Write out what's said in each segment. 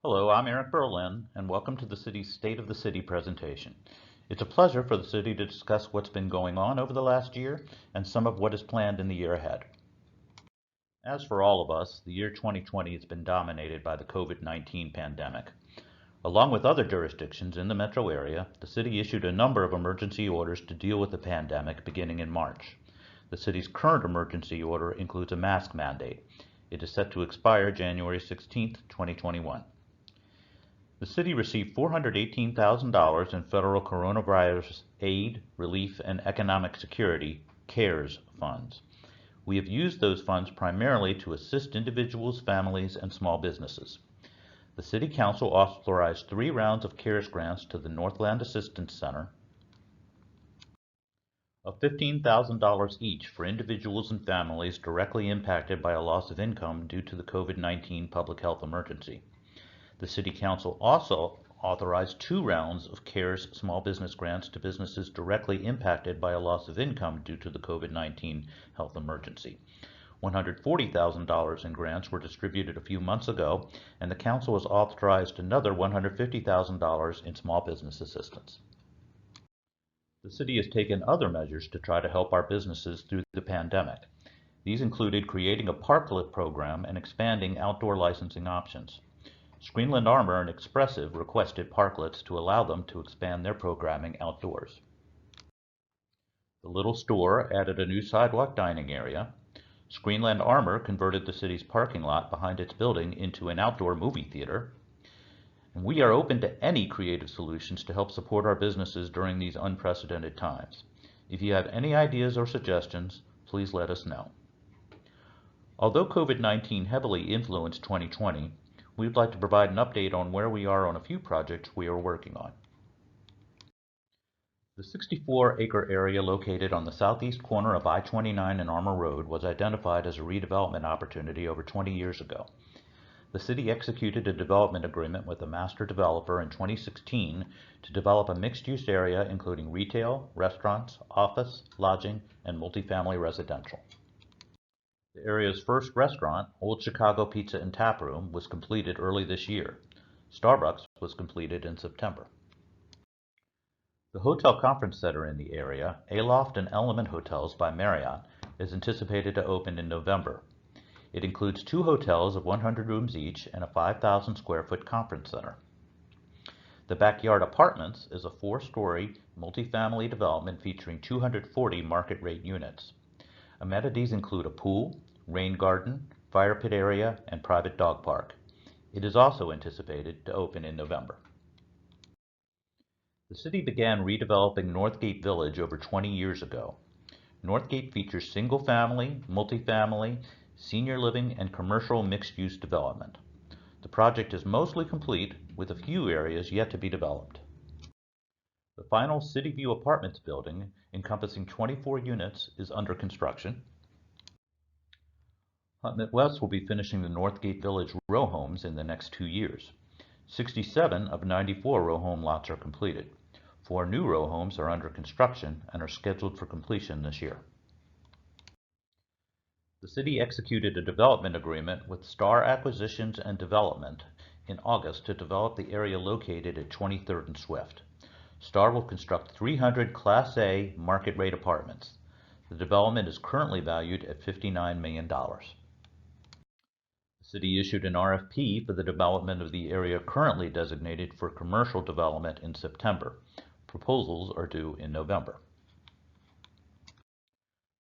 Hello, I'm Eric Berlin, and welcome to the city's State of the City presentation. It's a pleasure for the city to discuss what's been going on over the last year and some of what is planned in the year ahead. As for all of us, the year 2020 has been dominated by the COVID-19 pandemic. Along with other jurisdictions in the metro area, the city issued a number of emergency orders to deal with the pandemic beginning in March. The city's current emergency order includes a mask mandate. It is set to expire January 16, 2021. The city received $418,000 in federal coronavirus aid, relief, and economic security (CARES) funds. We have used those funds primarily to assist individuals, families, and small businesses. The City Council authorized 3 rounds of CARES grants to the Northland Assistance Center of $15,000 each for individuals and families directly impacted by a loss of income due to the COVID-19 public health emergency. The City Council also authorized 2 rounds of CARES small business grants to businesses directly impacted by a loss of income due to the COVID-19 health emergency. $140,000 in grants were distributed a few months ago, and the Council has authorized another $150,000 in small business assistance. The city has taken other measures to try to help our businesses through the pandemic. These included creating a parklet program and expanding outdoor licensing options. Screenland Armor and Expressive requested parklets to allow them to expand their programming outdoors. The Little Store added a new sidewalk dining area. Screenland Armor converted the city's parking lot behind its building into an outdoor movie theater. And we are open to any creative solutions to help support our businesses during these unprecedented times. If you have any ideas or suggestions, please let us know. Although COVID-19 heavily influenced 2020, we'd like to provide an update on where we are on a few projects we are working on. The 64-acre area located on the southeast corner of I-29 and Armour Road was identified as a redevelopment opportunity over 20 years ago. The city executed a development agreement with a master developer in 2016 to develop a mixed-use area including retail, restaurants, office, lodging, and multifamily residential. The area's first restaurant, Old Chicago Pizza and Tap Room, was completed early this year. Starbucks was completed in September. The Hotel Conference Center in the area, Aloft and Element Hotels by Marriott, is anticipated to open in November. It includes 2 hotels of 100 rooms each and a 5,000 square foot conference center. The Backyard Apartments is a 4-story multifamily development featuring 240 market rate units. Amenities include a pool, rain garden, fire pit area, and private dog park. It is also anticipated to open in November. The city began redeveloping Northgate Village over 20 years ago. Northgate features single-family, multifamily, senior living, and commercial mixed-use development. The project is mostly complete, with a few areas yet to be developed. The final City View Apartments building, encompassing 24 units, is under construction. Crummett West will be finishing the Northgate Village row homes in the next 2 years. 67 of 94 row home lots are completed. 4 new row homes are under construction and are scheduled for completion this year. The city executed a development agreement with Star Acquisitions and Development in August to develop the area located at 23rd and Swift. Star will construct 300 Class A market rate apartments. The development is currently valued at $59 million. The city issued an RFP for the development of the area currently designated for commercial development in September. Proposals are due in November.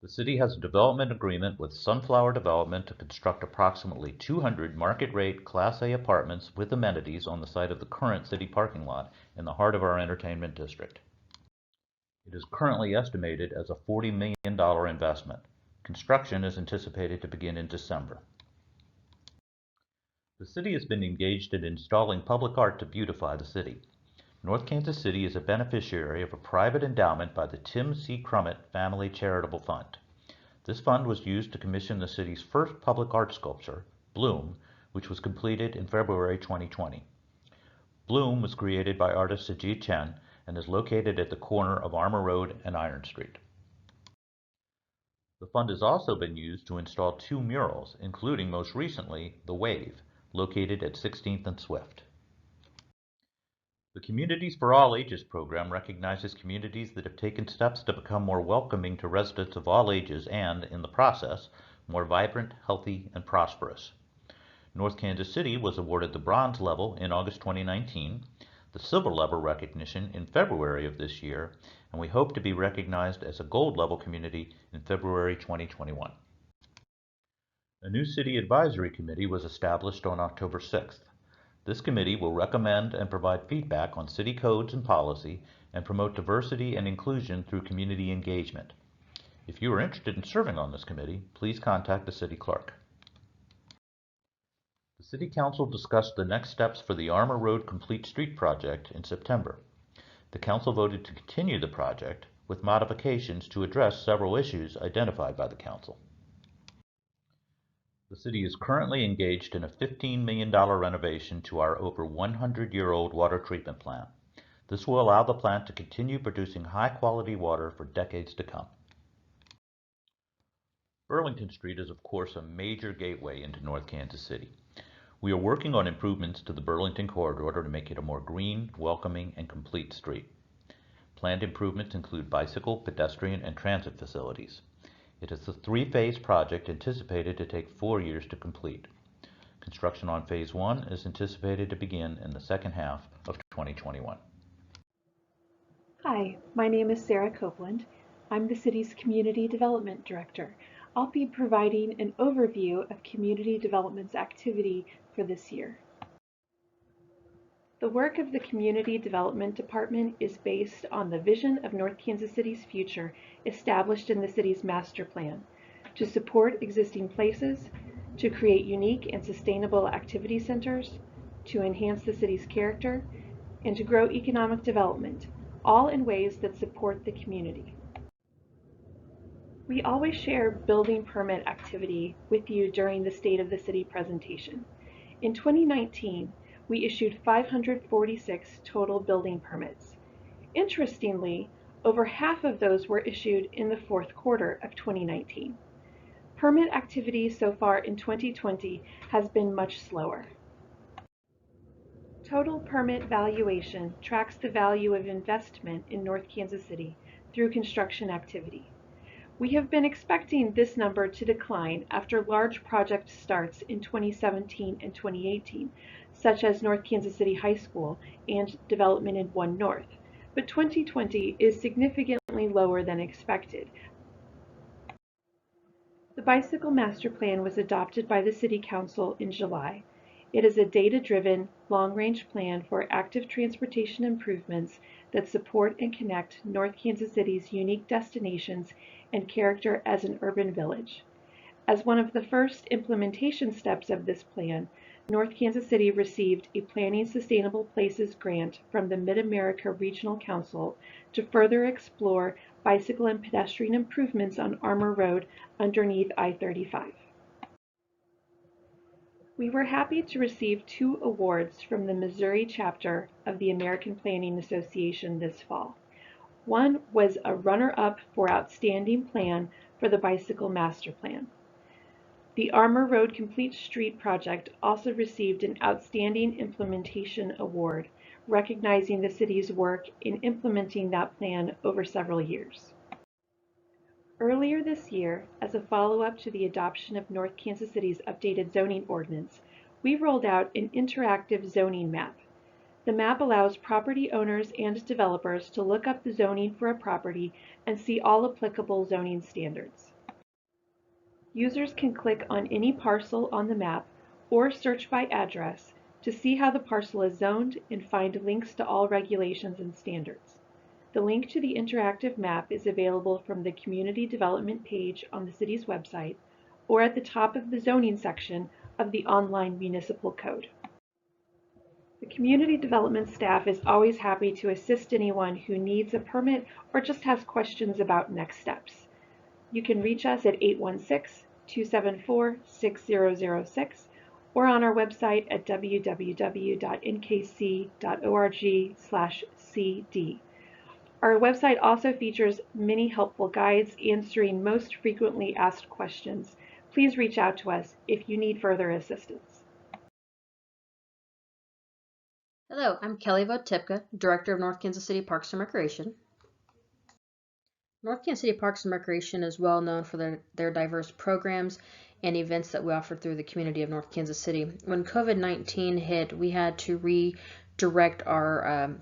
The city has a development agreement with Sunflower Development to construct approximately 200 market-rate Class A apartments with amenities on the site of the current city parking lot in the heart of our entertainment district. It is currently estimated as a $40 million investment. Construction is anticipated to begin in December. The city has been engaged in installing public art to beautify the city. North Kansas City is a beneficiary of a private endowment by the Tim C. Crummett Family Charitable Fund. This fund was used to commission the city's first public art sculpture, Bloom, which was completed in February 2020. Bloom was created by artist Sajid Chen and is located at the corner of Armour Road and Iron Street. The fund has also been used to install 2 murals, including most recently The Wave, located at 16th and Swift. The Communities for All Ages program recognizes communities that have taken steps to become more welcoming to residents of all ages and, in the process, more vibrant, healthy, and prosperous. North Kansas City was awarded the bronze level in August 2019, the silver level recognition in February of this year, and we hope to be recognized as a gold level community in February 2021. A new city advisory committee was established on October 6th. This committee will recommend and provide feedback on city codes and policy and promote diversity and inclusion through community engagement. If you are interested in serving on this committee, please contact the city clerk. The City Council discussed the next steps for the Armour Road Complete Street project in September. The Council voted to continue the project with modifications to address several issues identified by the Council. The city is currently engaged in a $15 million renovation to our over 100-year-old water treatment plant. This will allow the plant to continue producing high-quality water for decades to come. Burlington Street is, of course, a major gateway into North Kansas City. We are working on improvements to the Burlington corridor to make it a more green, welcoming, and complete street. Planned improvements include bicycle, pedestrian, and transit facilities. It is a three-phase project anticipated to take 4 years to complete. Construction on Phase 1 is anticipated to begin in the second half of 2021. Hi, my name is Sarah Copeland. I'm the city's Community Development Director. I'll be providing an overview of community development's activity for this year. The work of the Community Development Department is based on the vision of North Kansas City's future established in the city's master plan to support existing places, to create unique and sustainable activity centers, to enhance the city's character, and to grow economic development, all in ways that support the community. We always share building permit activity with you during the State of the City presentation. In 2019, we issued 546 total building permits. Interestingly, over half of those were issued in the fourth quarter of 2019. Permit activity so far in 2020 has been much slower. Total permit valuation tracks the value of investment in North Kansas City through construction activity. We have been expecting this number to decline after large project starts in 2017 and 2018, such as North Kansas City High School and development in 1 North, but 2020 is significantly lower than expected. The Bicycle Master Plan was adopted by the City Council in July. It is a data-driven, long-range plan for active transportation improvements that support and connect North Kansas City's unique destinations and character as an urban village. As one of the first implementation steps of this plan, North Kansas City received a Planning Sustainable Places grant from the Mid-America Regional Council to further explore bicycle and pedestrian improvements on Armour Road underneath I-35. We were happy to receive 2 awards from the Missouri chapter of the American Planning Association this fall. One was a runner-up for Outstanding Plan for the Bicycle Master Plan. The Armour Road Complete Street project also received an Outstanding Implementation Award, recognizing the city's work in implementing that plan over several years. Earlier this year, as a follow-up to the adoption of North Kansas City's updated zoning ordinance, we rolled out an interactive zoning map. The map allows property owners and developers to look up the zoning for a property and see all applicable zoning standards. Users can click on any parcel on the map or search by address to see how the parcel is zoned and find links to all regulations and standards. The link to the interactive map is available from the Community Development page on the city's website or at the top of the zoning section of the online municipal code. The Community Development staff is always happy to assist anyone who needs a permit or just has questions about next steps. You can reach us at 816-274-6006 or on our website at www.nkc.org/cd. Our website also features many helpful guides answering most frequently asked questions. Please reach out to us if you need further assistance. Hello, I'm Kelly Votipka, Director of North Kansas City Parks and Recreation. North Kansas City Parks and Recreation is well known for their diverse programs and events that we offer through the community of North Kansas City. When COVID-19 hit, we had to redirect our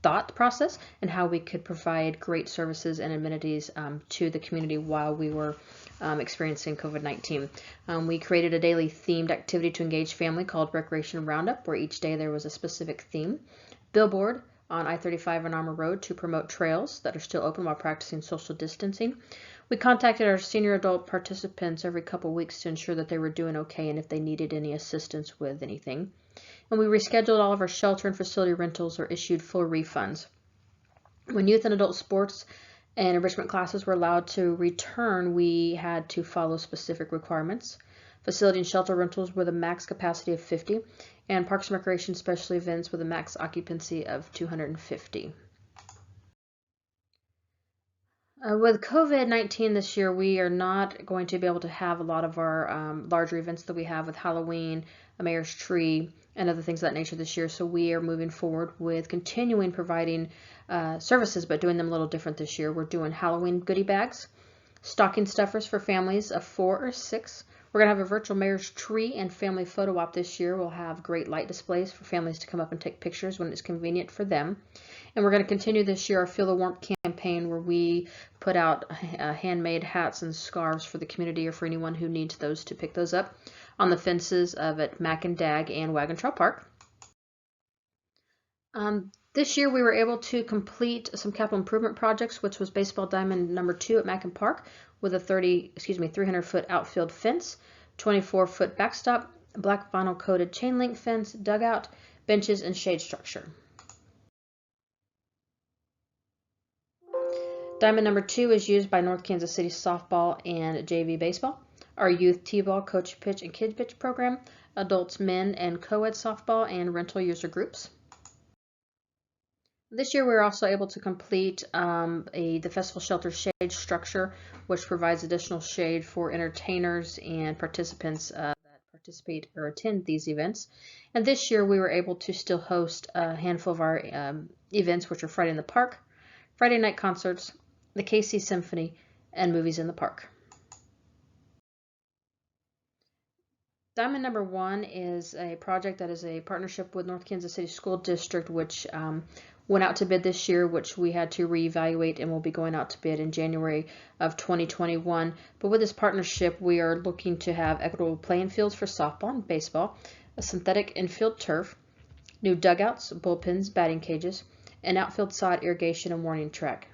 thought process and how we could provide great services and amenities to the community while we were experiencing COVID-19. We created a daily themed activity to engage family called Recreation Roundup, where each day there was a specific theme. Billboard on I-35 and Armour Road to promote trails that are still open while practicing social distancing. We contacted our senior adult participants every couple weeks to ensure that they were doing okay and if they needed any assistance with anything. And we rescheduled all of our shelter and facility rentals or issued full refunds. When youth and adult sports and enrichment classes were allowed to return, we had to follow specific requirements. Facility and shelter rentals with a max capacity of 50, and parks and recreation special events with a max occupancy of 250. With COVID-19 this year, we are not going to be able to have a lot of our larger events that we have with Halloween, a mayor's tree, and other things of that nature this year. So we are moving forward with continuing providing services, but doing them a little different this year. We're doing Halloween goodie bags, stocking stuffers for families of 4 or 6. We're going to have a virtual mayor's tree and family photo op this year. We'll have great light displays for families to come up and take pictures when it's convenient for them. And we're going to continue this year our Feel the Warmth campaign, where we put out handmade hats and scarves for the community or for anyone who needs those to pick those up on the fences at Mack and Dag and Wagon Trail Park. This year we were able to complete some capital improvement projects, which was baseball diamond number 2 at Mackin Park with a 300-foot outfield fence, 24-foot backstop, black vinyl coated chain link fence, dugout, benches, and shade structure. Diamond number 2 is used by North Kansas City softball and JV baseball, our youth t-ball, coach pitch, and kid pitch program, adults, men, and co-ed softball, and rental user groups. This year we were also able to complete the festival shelter shade structure, which provides additional shade for entertainers and participants that participate or attend these events. And this year we were able to still host a handful of our events, which are Friday in the Park, Friday night concerts, the KC Symphony, and movies in the park. Diamond number 1 is a project that is a partnership with North Kansas City School District, which went out to bid this year, which we had to reevaluate and will be going out to bid in January of 2021. But with this partnership, we are looking to have equitable playing fields for softball and baseball, a synthetic infield turf, new dugouts, bullpens, batting cages, and outfield sod irrigation and warning track.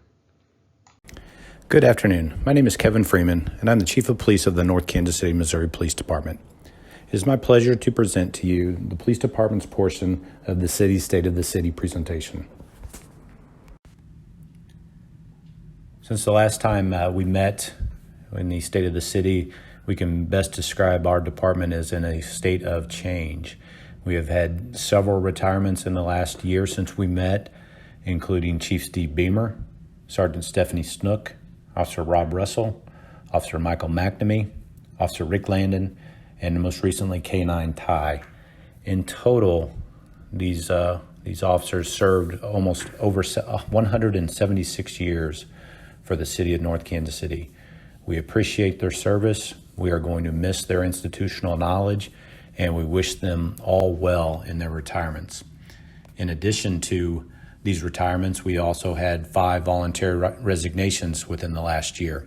Good afternoon. My name is Kevin Freeman, and I'm the Chief of Police of the North Kansas City, Missouri Police Department. It is my pleasure to present to you the Police Department's portion of the City's State of the City presentation. Since the last time we met in the State of the City, we can best describe our department as in a state of change. We have had several retirements in the last year since we met, including Chief Steve Beamer, Sergeant Stephanie Snook, Officer Rob Russell, Officer Michael McNamee, Officer Rick Landon, and most recently K9 Ty. In total, these officers served almost over 176 years for the city of North Kansas City. We appreciate their service. We are going to miss their institutional knowledge, and we wish them all well in their retirements. In addition to these retirements, we also had 5 voluntary resignations within the last year.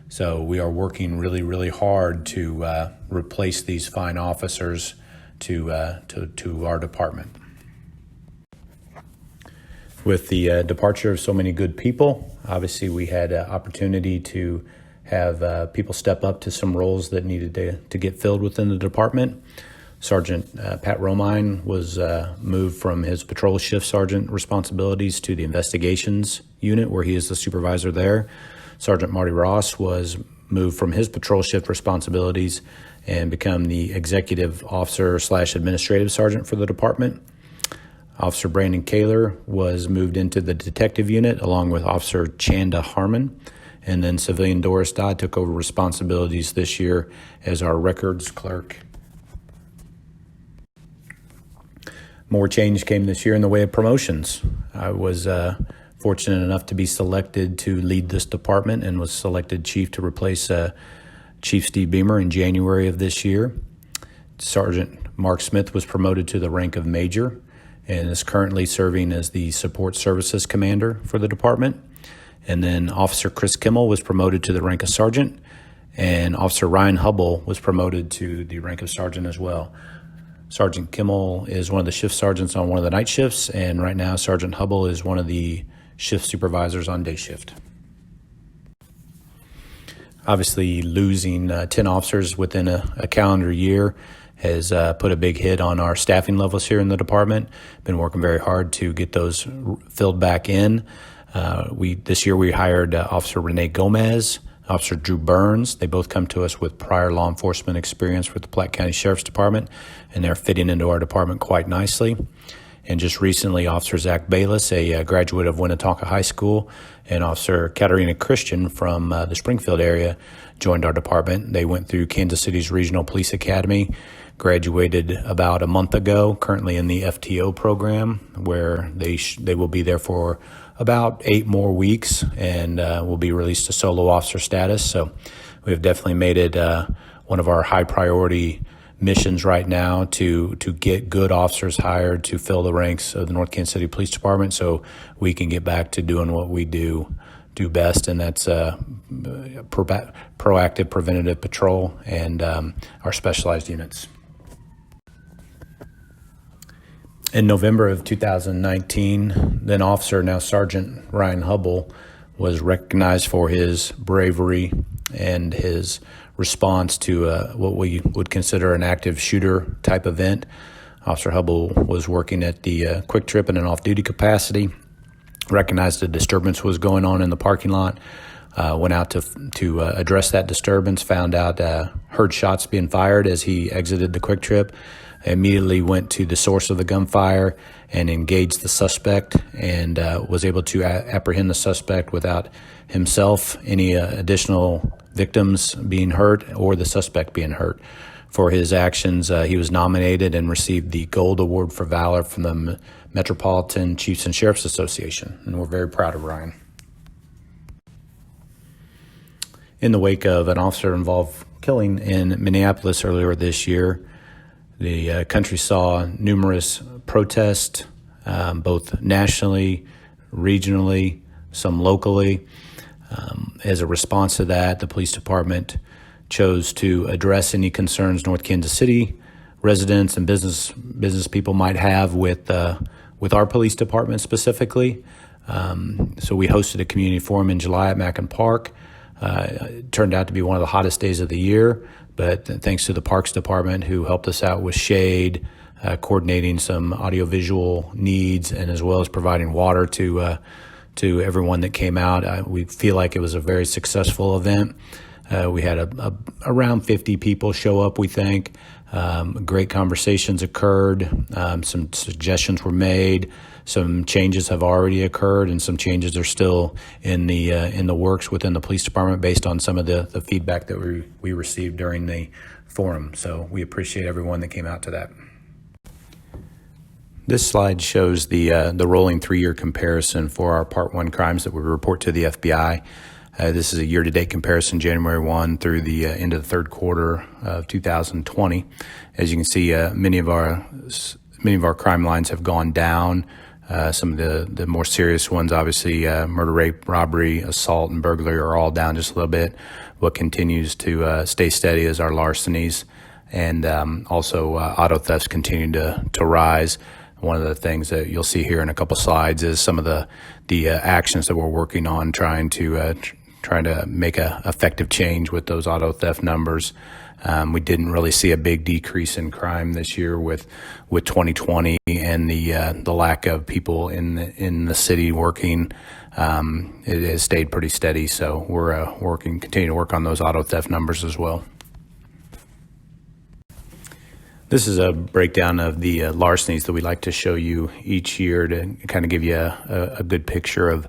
So we are working really, really hard to replace these fine officers to our department. With the departure of so many good people, obviously we had an opportunity to have people step up to some roles that needed to get filled within the department. Sergeant Pat Romine was moved from his patrol shift sergeant responsibilities to the investigations unit, where he is the supervisor there. Sergeant Marty Ross was moved from his patrol shift responsibilities and become the executive officer / administrative sergeant for the department. Officer Brandon Kaler was moved into the detective unit along with Officer Chanda Harmon. And then Civilian Doris Dodd took over responsibilities this year as our records clerk. More change came this year in the way of promotions. I was fortunate enough to be selected to lead this department and was selected chief to replace Chief Steve Beamer in January of this year. Sergeant Mark Smith was promoted to the rank of major and is currently serving as the support services commander for the department. And then Officer Chris Kimmel was promoted to the rank of sergeant, and Officer Ryan Hubble was promoted to the rank of sergeant as well. Sergeant Kimmel is one of the shift sergeants on one of the night shifts, and right now Sergeant Hubble is one of the shift supervisors on day shift. Obviously, losing 10 officers within a calendar year has put a big hit on our staffing levels here in the department. Been working very hard to get those filled back in. This year we hired Officer Renee Gomez, Officer Drew Burns. They both come to us with prior law enforcement experience with the Platte County Sheriff's Department, and they're fitting into our department quite nicely. And just recently, Officer Zach Bayless, a graduate of Winnetonka High School, and Officer Katarina Christian from the Springfield area joined our department. They went through Kansas City's Regional Police Academy, graduated about a month ago, currently in the FTO program, where they will be there for about 8 more weeks and will be released to solo officer status. So we have definitely made it one of our high priority missions right now to get good officers hired to fill the ranks of the North Kansas City Police Department so we can get back to doing what we do best, and that's proactive preventative patrol and our specialized units. In November of 2019, then Officer, now Sergeant Ryan Hubble, was recognized for his bravery and his response to what we would consider an active shooter type event. Officer Hubble was working at the Quick Trip in an off-duty capacity, recognized a disturbance was going on in the parking lot, went out to address that disturbance, found out, heard shots being fired as he exited the Quick Trip, immediately went to the source of the gunfire and engaged the suspect, and was able to apprehend the suspect without himself, any additional victims being hurt, or the suspect being hurt. For his actions, he was nominated and received the Gold Award for Valor from the Metropolitan Chiefs and Sheriffs Association, and we're very proud of Ryan. In the wake of an officer-involved killing in Minneapolis earlier this year, the country saw numerous protests, both nationally, regionally, some locally. As a response to that, the police department chose to address any concerns North Kansas City residents and business people might have with our police department specifically. So we hosted a community forum in July at Mackin Park. It turned out to be one of the hottest days of the year, but thanks to the Parks Department, who helped us out with shade, coordinating some audiovisual needs, and as well as providing water to everyone that came out. We feel like it was a very successful event. We had around 50 people show up, we think. Great conversations occurred. Some suggestions were made. Some changes have already occurred, and some changes are still in the works within the police department based on some of the feedback that we received during the forum. So we appreciate everyone that came out to that. This slide shows the rolling 3-year comparison for our Part 1 crimes that we report to the FBI. This is a year-to-date comparison, January 1 through the end of the third quarter of 2020. As you can see, many of our crime lines have gone down. Some of the more serious ones, obviously, murder, rape, robbery, assault, and burglary are all down just a little bit. What continues to stay steady is our larcenies, and also auto thefts continue to rise. One of the things that you'll see here in a couple slides is some of the actions that we're working on trying to make a effective change with those auto theft numbers. We didn't really see a big decrease in crime this year with 2020 and the lack of people in the city working. It has stayed pretty steady, so we're continue to work on those auto theft numbers as well. This is a breakdown of the larcenies that we like to show you each year to kind of give you a good picture of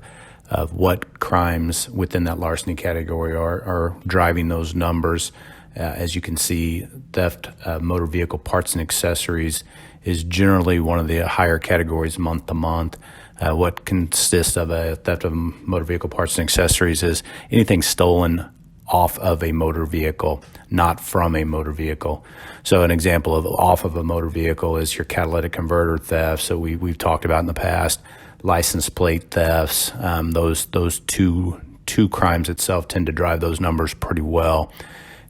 what crimes within that larceny category are driving those numbers. As you can see, theft of motor vehicle parts and accessories is generally one of the higher categories month to month. What consists of a theft of motor vehicle parts and accessories is anything stolen off of a motor vehicle, not from a motor vehicle. So an example of off of a motor vehicle is your catalytic converter theft. So we've talked about in the past, license plate thefts. Those two crimes itself tend to drive those numbers pretty well.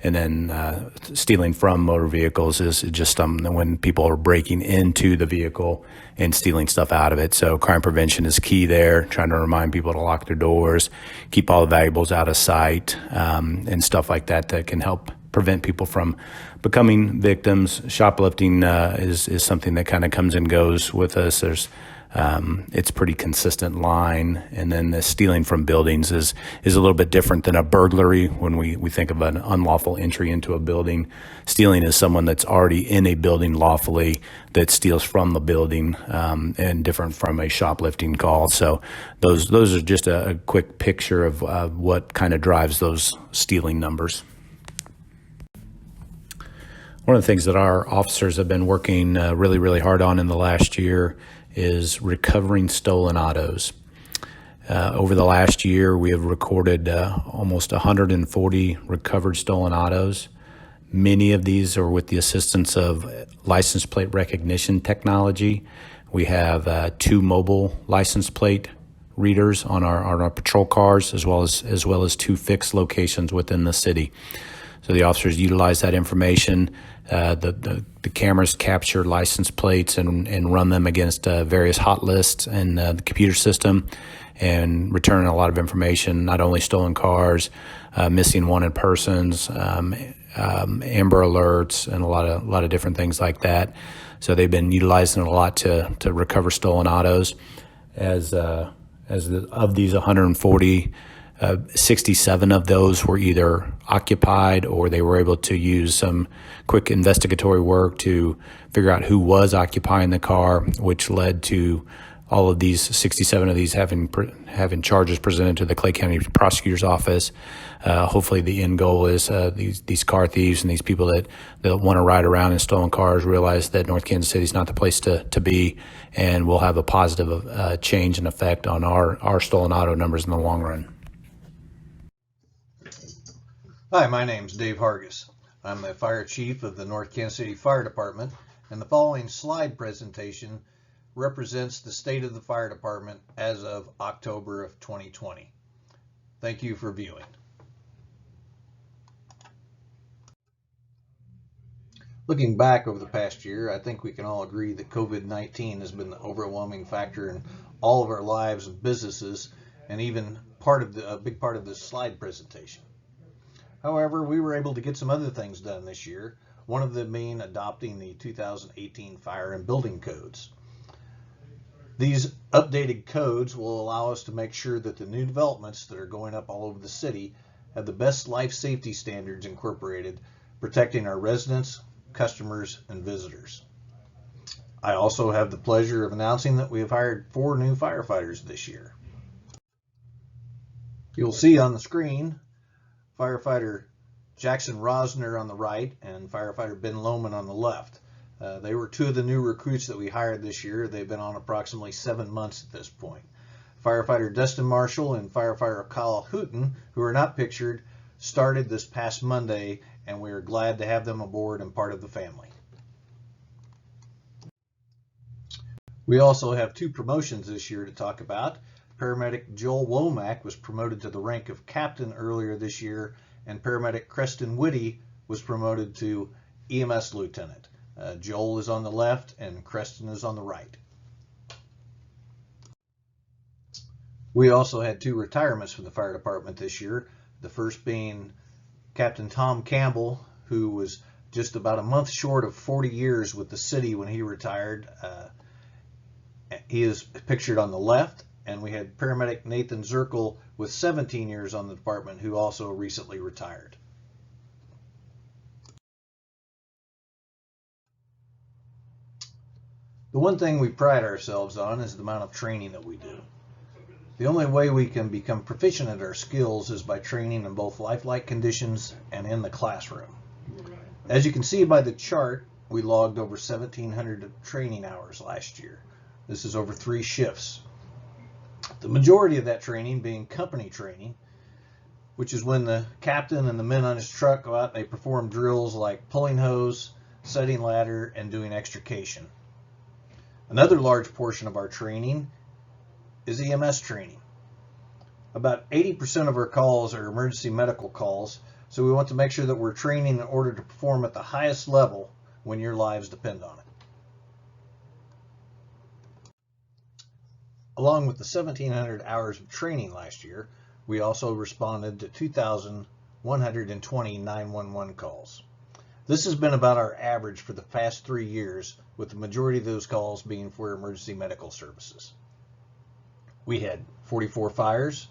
And then stealing from motor vehicles is just when people are breaking into the vehicle and stealing stuff out of it. So crime prevention is key there, trying to remind people to lock their doors, keep all the valuables out of sight, and stuff like that that can help prevent people from becoming victims. Shoplifting is something that kind of comes and goes with us. It's a pretty consistent line. And then the stealing from buildings is a little bit different than a burglary. When we think of an unlawful entry into a building, stealing is someone that's already in a building lawfully that steals from the building, and different from a shoplifting call. So those are just a quick picture of what kind of drives those stealing numbers. One of the things that our officers have been working really, really hard on in the last year is recovering stolen autos. Over the last year, we have recorded almost 140 recovered stolen autos. Many of these are with the assistance of license plate recognition technology. We have 2 mobile license plate readers on our patrol cars, as well as 2 fixed locations within the city. So the officers utilize that information. The cameras capture license plates and run them against various hot lists in the computer system, and return a lot of information, not only stolen cars, missing wanted persons, Amber Alerts, and a lot of different things like that. So they've been utilizing it a lot to recover stolen autos. Of these 140, 67 of those were either occupied, or they were able to use some quick investigatory work to figure out who was occupying the car, which led to all of these 67 of these having charges presented to the Clay County Prosecutor's Office. Hopefully the end goal is these car thieves and these people that want to ride around in stolen cars realize that North Kansas City is not the place to be, and will have a positive change and effect on our stolen auto numbers in the long run. Hi, my name's Dave Hargis. I'm the Fire Chief of the North Kansas City Fire Department, and the following slide presentation represents the state of the fire department as of October of 2020. Thank you for viewing. Looking back over the past year, I think we can all agree that COVID-19 has been the overwhelming factor in all of our lives and businesses, and even a big part of this slide presentation. However, we were able to get some other things done this year, one of them being adopting the 2018 Fire and Building Codes. These updated codes will allow us to make sure that the new developments that are going up all over the city have the best life safety standards incorporated, protecting our residents, customers, and visitors. I also have the pleasure of announcing that we have hired 4 new firefighters this year. You'll see on the screen Firefighter Jackson Rosner on the right and Firefighter Ben Lohman on the left. They were 2 of the new recruits that we hired this year. They've been on approximately 7 months at this point. Firefighter Dustin Marshall and Firefighter Kyle Hooten, who are not pictured, started this past Monday, and we are glad to have them aboard and part of the family. We also have 2 promotions this year to talk about. Paramedic Joel Womack was promoted to the rank of captain earlier this year, and Paramedic Creston Whitty was promoted to EMS lieutenant. Joel is on the left and Creston is on the right. We also had 2 retirements from the fire department this year. The first being Captain Tom Campbell, who was just about a month short of 40 years with the city when he retired. He is pictured on the left. And we had Paramedic Nathan Zirkle with 17 years on the department, who also recently retired. The one thing we pride ourselves on is the amount of training that we do. The only way we can become proficient at our skills is by training in both lifelike conditions and in the classroom. As you can see by the chart, we logged over 1,700 training hours last year. This is over 3 shifts. The majority of that training being company training, which is when the captain and the men on his truck go out and they perform drills like pulling hose, setting ladder, and doing extrication. Another large portion of our training is EMS training. About 80% of our calls are emergency medical calls, so we want to make sure that we're training in order to perform at the highest level when your lives depend on it. Along with the 1,700 hours of training last year, we also responded to 2,120 911 calls. This has been about our average for the past 3 years, with the majority of those calls being for emergency medical services. We had 44 fires,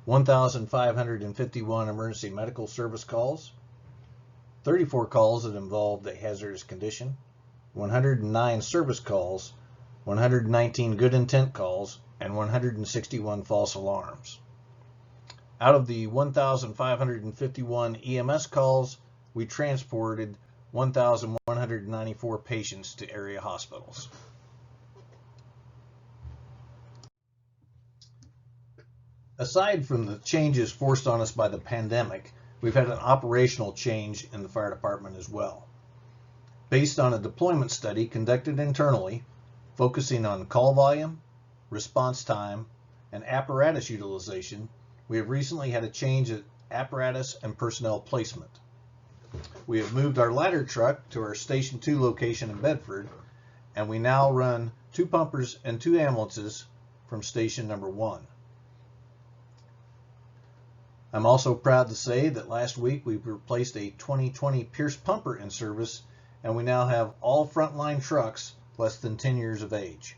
1,551 emergency medical service calls, 34 calls that involved a hazardous condition, 109 service calls, 119 good intent calls, and 161 false alarms. Out of the 1,551 EMS calls, we transported 1,194 patients to area hospitals. Aside from the changes forced on us by the pandemic, we've had an operational change in the fire department as well. Based on a deployment study conducted internally, focusing on call volume, response time, and apparatus utilization, we have recently had a change in apparatus and personnel placement. We have moved our ladder truck to our Station 2 location in Bedford, and we now run 2 pumpers and 2 ambulances from Station number 1. I'm also proud to say that last week we replaced a 2020 Pierce pumper in service, and we now have all frontline trucks less than 10 years of age.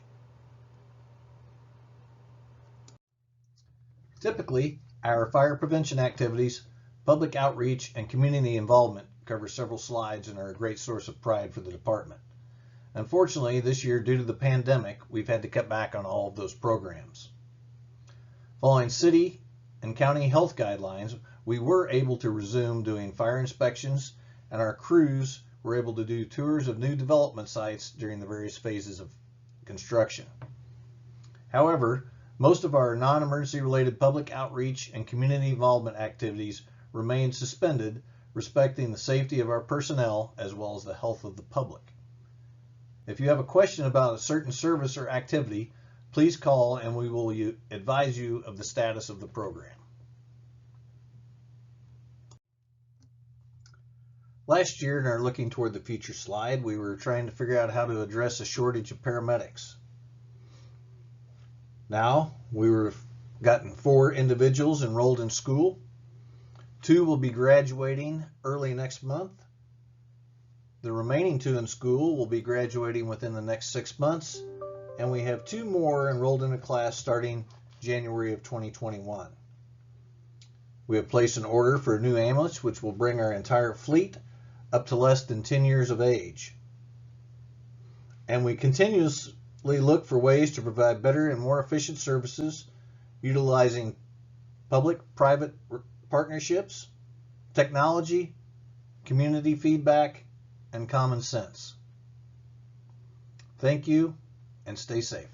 Typically, our fire prevention activities, public outreach, and community involvement cover several slides and are a great source of pride for the department. Unfortunately, this year, due to the pandemic, we've had to cut back on all of those programs. Following city and county health guidelines, we were able to resume doing fire inspections, and our crews were able to do tours of new development sites during the various phases of construction. However, most of our non-emergency related public outreach and community involvement activities remain suspended, respecting the safety of our personnel as well as the health of the public. If you have a question about a certain service or activity, please call and we will advise you of the status of the program. Last year, in our Looking Toward the Future slide, we were trying to figure out how to address a shortage of paramedics. Now, we've gotten 4 individuals enrolled in school. 2 will be graduating early next month. The remaining 2 in school will be graduating within the next 6 months, and we have 2 more enrolled in a class starting January of 2021. We have placed an order for a new ambulance, which will bring our entire fleet up to less than 10 years of age. And we continuously look for ways to provide better and more efficient services utilizing public-private partnerships, technology, community feedback, and common sense. Thank you, and stay safe.